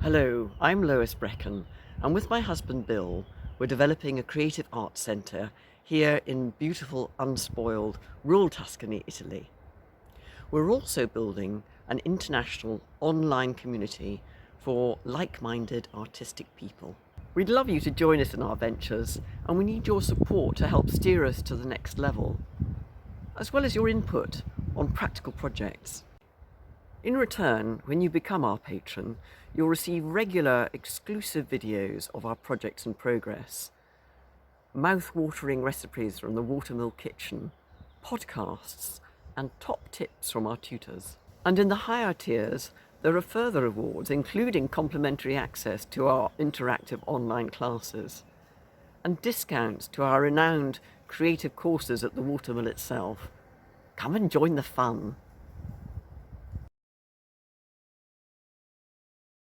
Hello, I'm Lois Brecken, and with my husband Bill, we're developing a creative arts centre here in beautiful, unspoiled, rural Tuscany, Italy. We're also building an international online community for like-minded artistic people. We'd love you to join us in our ventures, and we need your support to help steer us to the next level, as well as your input on practical projects. In return, when you become our patron, you'll receive regular exclusive videos of our projects in progress, mouth-watering recipes from the Watermill kitchen, podcasts, and top tips from our tutors. And in the higher tiers, there are further rewards, including complimentary access to our interactive online classes and discounts to our renowned creative courses at the Watermill itself. Come and join the fun.